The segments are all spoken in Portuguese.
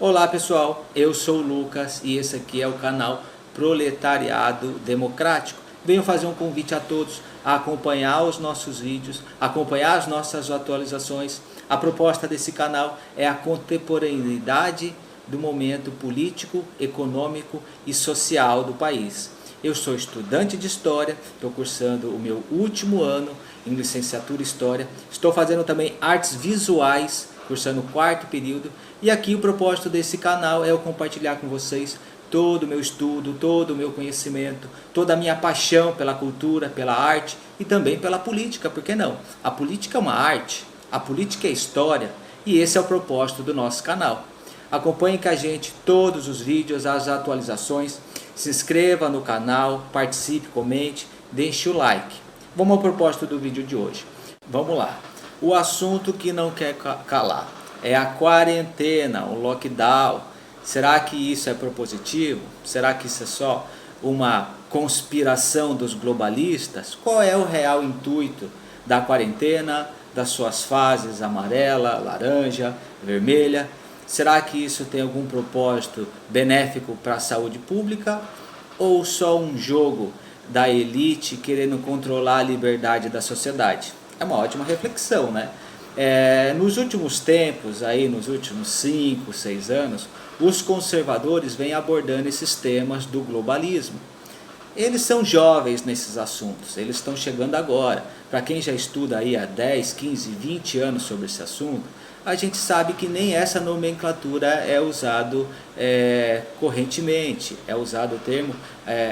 Olá pessoal, eu sou o Lucas e esse aqui é o canal Proletariado Democrático. Venho fazer um convite a todos a acompanhar os nossos vídeos, acompanhar as nossas atualizações. A proposta desse canal é a contemporaneidade do momento político, econômico e social do país. Eu sou estudante de História, estou cursando o meu último ano em licenciatura em História. Estou fazendo também artes visuais, cursando o 4º período. E aqui o propósito desse canal é eu compartilhar com vocês todo o meu estudo, todo o meu conhecimento, toda a minha paixão pela cultura, pela arte e também pela política, por que não? A política é uma arte, a política é história e esse é o propósito do nosso canal. Acompanhe com a gente todos os vídeos, as atualizações, se inscreva no canal, participe, comente, deixe o like. Vamos ao propósito do vídeo de hoje. Vamos lá. O assunto que não quer calar é a quarentena, o lockdown. Será que isso é propositivo? Será que isso é só uma conspiração dos globalistas? Qual é o real intuito da quarentena, das suas fases amarela, laranja, vermelha? Será que isso tem algum propósito benéfico para a saúde pública? Ou só um jogo da elite querendo controlar a liberdade da sociedade? É uma ótima reflexão, né? Nos últimos tempos, aí, nos últimos 5, 6 anos, os conservadores vêm abordando esses temas do globalismo. Eles são jovens nesses assuntos, eles estão chegando agora. Para quem já estuda aí há 10, 15, 20 anos sobre esse assunto, a gente sabe que nem essa nomenclatura é usado correntemente. É usado o termo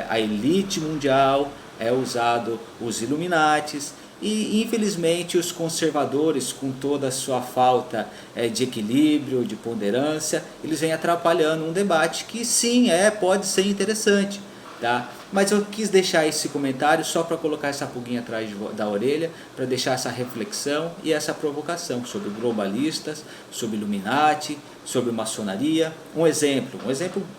a elite mundial, é usado os Illuminatis. E infelizmente os conservadores, com toda a sua falta de equilíbrio, de ponderância, eles vêm atrapalhando um debate que sim, pode ser interessante. Tá? Mas eu quis deixar esse comentário só para colocar essa pulguinha atrás da orelha, para deixar essa reflexão e essa provocação sobre globalistas, sobre Illuminati, sobre maçonaria. Um exemplo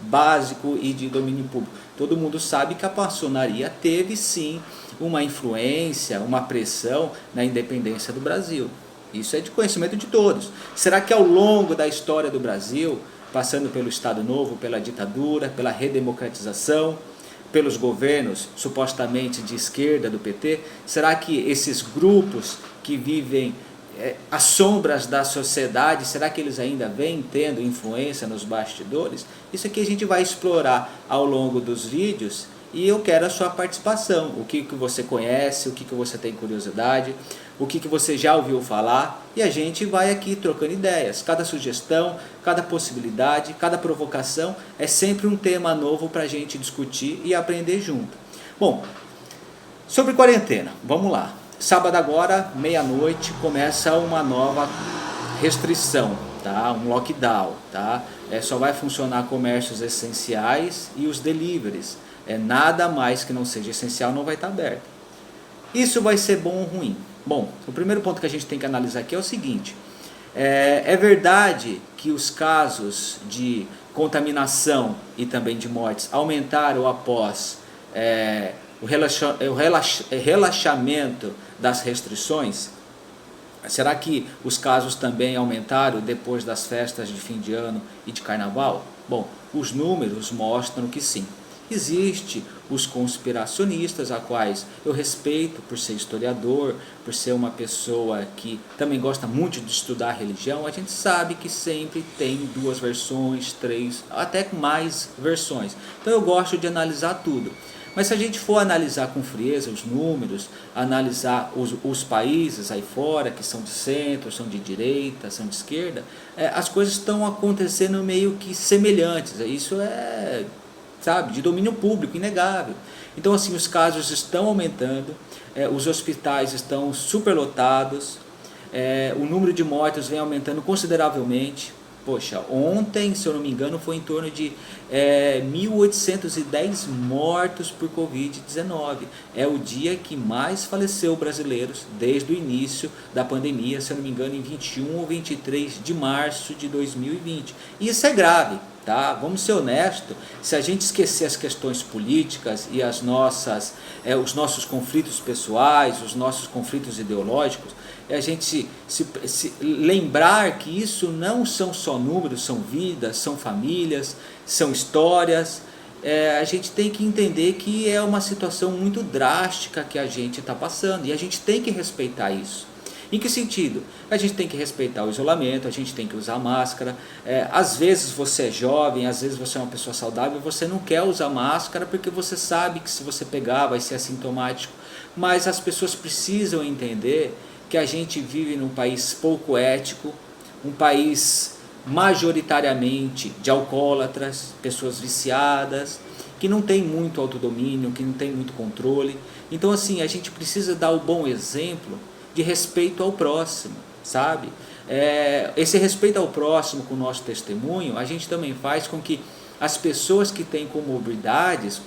básico e de domínio público. Todo mundo sabe que a maçonaria teve sim uma influência, uma pressão na independência do Brasil. Isso é de conhecimento de todos. Será que ao longo da história do Brasil, passando pelo Estado Novo, pela ditadura, pela redemocratização, pelos governos supostamente de esquerda do PT, será que esses grupos que vivem às sombras da sociedade, será que eles ainda vêm tendo influência nos bastidores? Isso aqui a gente vai explorar ao longo dos vídeos e eu quero a sua participação. O que você conhece, o que você tem curiosidade, o que você já ouviu falar, e a gente vai aqui trocando ideias. Cada sugestão, cada possibilidade, cada provocação é sempre um tema novo para a gente discutir e aprender junto. Bom, sobre quarentena, vamos lá. Sábado agora, meia-noite, começa uma nova restrição, tá? Um lockdown. Tá? Só vai funcionar comércios essenciais e os deliveries. Nada mais que não seja essencial não vai estar aberto. Isso vai ser bom ou ruim? Bom, o primeiro ponto que a gente tem que analisar aqui é o seguinte. É verdade que os casos de contaminação e também de mortes aumentaram após o relaxamento das restrições? Será que os casos também aumentaram depois das festas de fim de ano e de carnaval? Bom, os números mostram que sim. Existem os conspiracionistas, a quais eu respeito por ser historiador, por ser uma pessoa que também gosta muito de estudar religião. A gente sabe que sempre tem 2 versões, 3, até mais versões. Então eu gosto de analisar tudo. Mas se a gente for analisar com frieza os números, analisar os países aí fora, que são de centro, são de direita, são de esquerda, as coisas estão acontecendo meio que semelhantes. Isso de domínio público, inegável. Então assim, os casos estão aumentando, os hospitais estão superlotados, o número de mortos vem aumentando consideravelmente. Poxa, ontem, se eu não me engano, foi em torno de 1.810 mortos por Covid-19. É o dia que mais faleceu brasileiros desde o início da pandemia, se eu não me engano, em 21 ou 23 de março de 2020. E isso é grave. Tá? Vamos ser honestos, se a gente esquecer as questões políticas e os nossos conflitos pessoais, os nossos conflitos ideológicos, é a gente se lembrar que isso não são só números, são vidas, são famílias, são histórias. A gente tem que entender que é uma situação muito drástica que a gente está passando e a gente tem que respeitar isso. Em que sentido? A gente tem que respeitar o isolamento, a gente tem que usar máscara. Às vezes você é jovem, às vezes você é uma pessoa saudável, você não quer usar máscara porque você sabe que se você pegar vai ser assintomático. Mas as pessoas precisam entender que a gente vive num país pouco ético, um país majoritariamente de alcoólatras, pessoas viciadas, que não tem muito autodomínio, que não tem muito controle. Então assim, a gente precisa dar o bom exemplo de respeito ao próximo, sabe? Esse respeito ao próximo com o nosso testemunho, a gente também faz com que as pessoas que têm comorbidades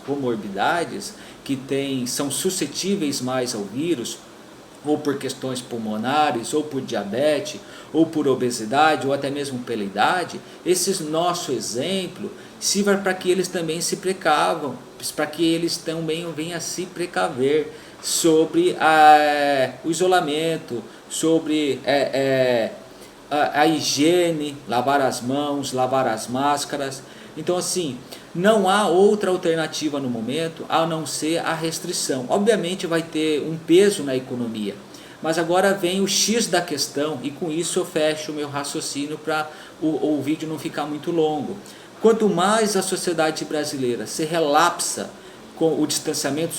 que são suscetíveis mais ao vírus, ou por questões pulmonares, ou por diabetes, ou por obesidade, ou até mesmo pela idade, esse nosso exemplo sirva para que eles também se precavam, para que eles também venham a se precaver sobre o isolamento, sobre a higiene, lavar as mãos, lavar as máscaras. Então assim, não há outra alternativa no momento a não ser a restrição. Obviamente vai ter um peso na economia, mas agora vem o X da questão e com isso eu fecho o meu raciocínio para o vídeo não ficar muito longo. Quanto mais a sociedade brasileira se relapsa com o distanciamento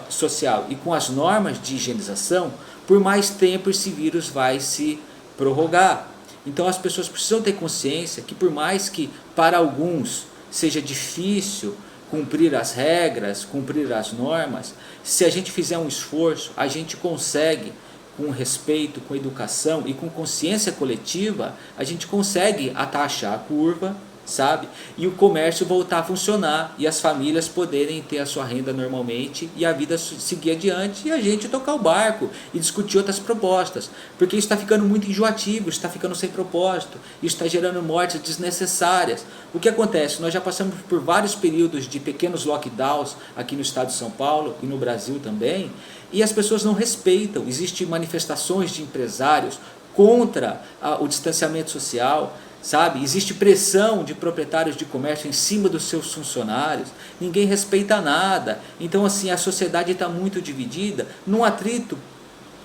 social e com as normas de higienização, por mais tempo esse vírus vai se prorrogar. Então as pessoas precisam ter consciência que por mais que para alguns seja difícil cumprir as regras, cumprir as normas, se a gente fizer um esforço, a gente consegue, com respeito, com educação e com consciência coletiva, a gente consegue ataxar a curva, sabe? E o comércio voltar a funcionar e as famílias poderem ter a sua renda normalmente e a vida seguir adiante e a gente tocar o barco e discutir outras propostas, porque isso está ficando muito enjoativo, está ficando sem propósito, isso está gerando mortes desnecessárias. O que acontece? Nós já passamos por vários períodos de pequenos lockdowns aqui no estado de São Paulo e no Brasil também, e as pessoas não respeitam. Existem manifestações de empresários contra o distanciamento social, sabe? Existe pressão de proprietários de comércio em cima dos seus funcionários, ninguém respeita nada. Então assim, a sociedade está muito dividida num atrito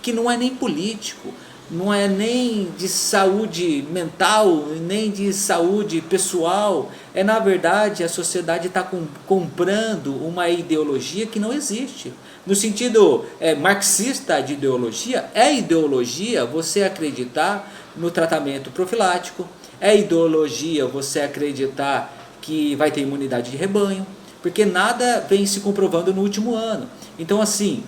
que não é nem político, não é nem de saúde mental, nem de saúde pessoal. Na verdade, a sociedade está comprando uma ideologia que não existe. No sentido marxista de ideologia, é ideologia você acreditar no tratamento profilático, é ideologia você acreditar que vai ter imunidade de rebanho, porque nada vem se comprovando no último ano. Então assim,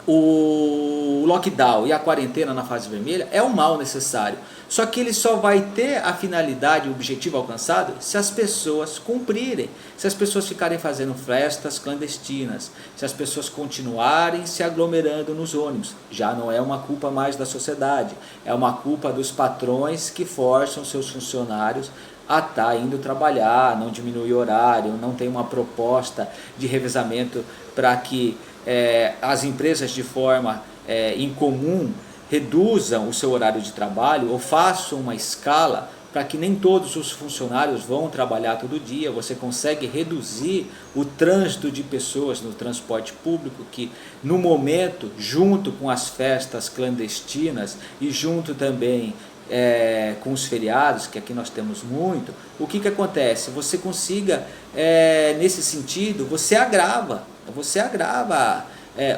o lockdown e a quarentena na fase vermelha é um mal necessário, só que ele só vai ter a finalidade, o objetivo alcançado, se as pessoas cumprirem, se as pessoas ficarem fazendo festas clandestinas, se as pessoas continuarem se aglomerando nos ônibus. Já não é uma culpa mais da sociedade, é uma culpa dos patrões que forçam seus funcionários a estar indo trabalhar, não diminui o horário, não tem uma proposta de revezamento para que as empresas de forma incomum reduzam o seu horário de trabalho ou façam uma escala para que nem todos os funcionários vão trabalhar todo dia. Você consegue reduzir o trânsito de pessoas no transporte público, que no momento, junto com as festas clandestinas e junto também com os feriados, que aqui nós temos muito, o que acontece? Você consiga, nesse sentido, você agrava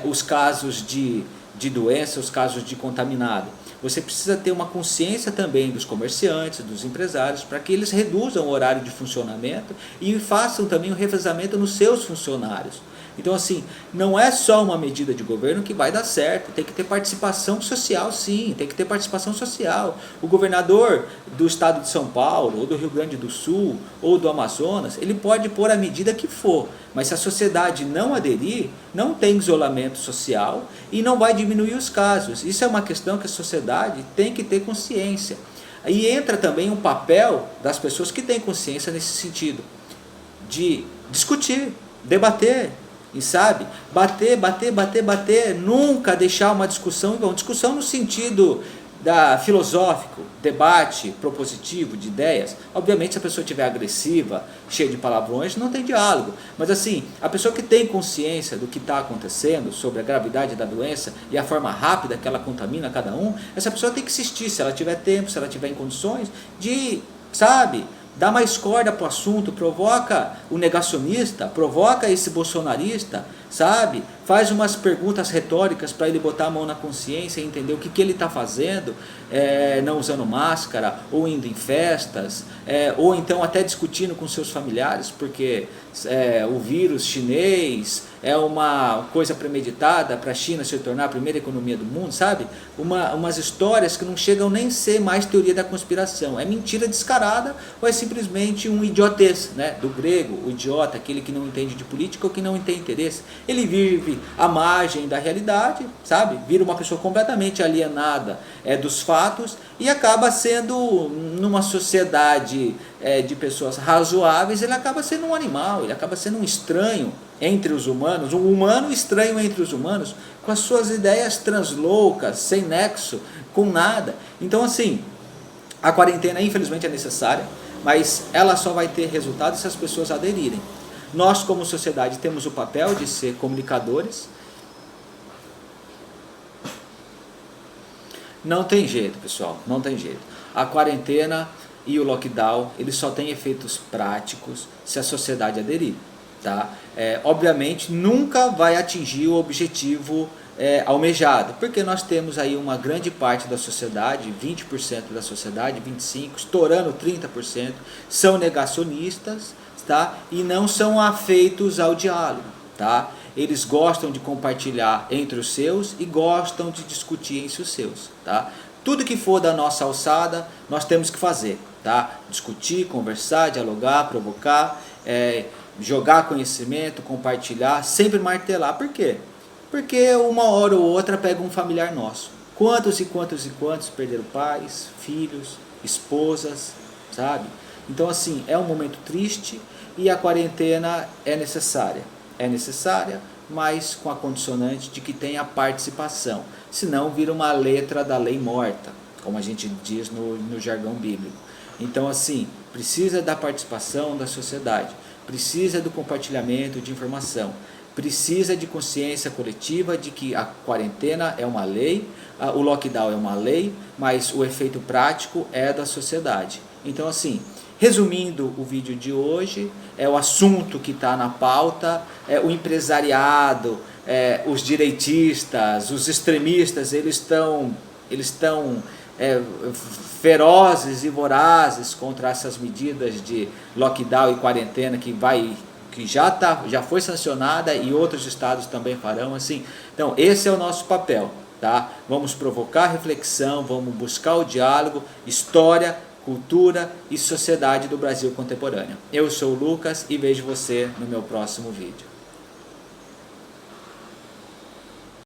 os casos de doença, os casos de contaminado. Você precisa ter uma consciência também dos comerciantes, dos empresários, para que eles reduzam o horário de funcionamento e façam também o revezamento nos seus funcionários. Então assim, não é só uma medida de governo que vai dar certo, tem que ter participação social sim, tem que ter participação social. O governador do estado de São Paulo, ou do Rio Grande do Sul, ou do Amazonas, ele pode pôr a medida que for, mas se a sociedade não aderir, não tem isolamento social e não vai diminuir os casos. Isso é uma questão que a sociedade tem que ter consciência. E entra também um papel das pessoas que têm consciência nesse sentido, de discutir, debater, e sabe, bater, nunca deixar uma discussão, discussão no sentido filosófico, debate propositivo de ideias. Obviamente, se a pessoa estiver agressiva, cheia de palavrões, não tem diálogo. Mas assim, a pessoa que tem consciência do que está acontecendo, sobre a gravidade da doença e a forma rápida que ela contamina cada um, essa pessoa tem que insistir, se ela tiver tempo, se ela tiver em condições, de, sabe, dá mais corda para o assunto, provoca o negacionista, provoca esse bolsonarista, sabe? Faz umas perguntas retóricas para ele botar a mão na consciência e entender o que ele está fazendo, não usando máscara, ou indo em festas, ou então até discutindo com seus familiares, porque o vírus chinês é uma coisa premeditada para a China se tornar a primeira economia do mundo, sabe? Umas histórias que não chegam nem a ser mais teoria da conspiração, é mentira descarada ou é simplesmente um idiotez, né? Do grego, o idiota, aquele que não entende de política ou que não tem interesse, ele vive à margem da realidade, sabe? Vira uma pessoa completamente alienada dos fatos e acaba sendo, numa sociedade de pessoas razoáveis, ele acaba sendo um animal, ele acaba sendo um estranho entre os humanos, um humano estranho entre os humanos, com as suas ideias transloucas, sem nexo, com nada. Então assim, a quarentena infelizmente é necessária, mas ela só vai ter resultado se as pessoas aderirem. Nós como sociedade temos o papel de ser comunicadores. Não tem jeito, pessoal, não tem jeito. A quarentena e o lockdown, eles só têm efeitos práticos se a sociedade aderir. Tá? Obviamente nunca vai atingir o objetivo almejado, porque nós temos aí uma grande parte da sociedade, 20% da sociedade, 25%, estourando 30%, são negacionistas, tá? E não são afeitos ao diálogo. Tá? Eles gostam de compartilhar entre os seus e gostam de discutir entre os seus. Tá? Tudo que for da nossa alçada, nós temos que fazer. Tá? Discutir, conversar, dialogar, provocar, jogar conhecimento, compartilhar, sempre martelar. Por quê? Porque uma hora ou outra pega um familiar nosso. Quantos e quantos e quantos perderam pais, filhos, esposas, sabe? Então assim, é um momento triste e a quarentena é necessária. É necessária, mas com a condicionante de que tenha participação. Senão vira uma letra da lei morta, como a gente diz no jargão bíblico. Então assim, precisa da participação da sociedade. Precisa do compartilhamento de informação, precisa de consciência coletiva de que a quarentena é uma lei, o lockdown é uma lei, mas o efeito prático é da sociedade. Então assim, resumindo o vídeo de hoje, o assunto que está na pauta, o empresariado, os direitistas, os extremistas, eles estão ferozes e vorazes contra essas medidas de lockdown e quarentena que já foi sancionada e outros estados também farão assim. Então esse é o nosso papel, tá? Vamos provocar reflexão, vamos buscar o diálogo, história, cultura e sociedade do Brasil contemporâneo. Eu sou o Lucas e vejo você no meu próximo vídeo.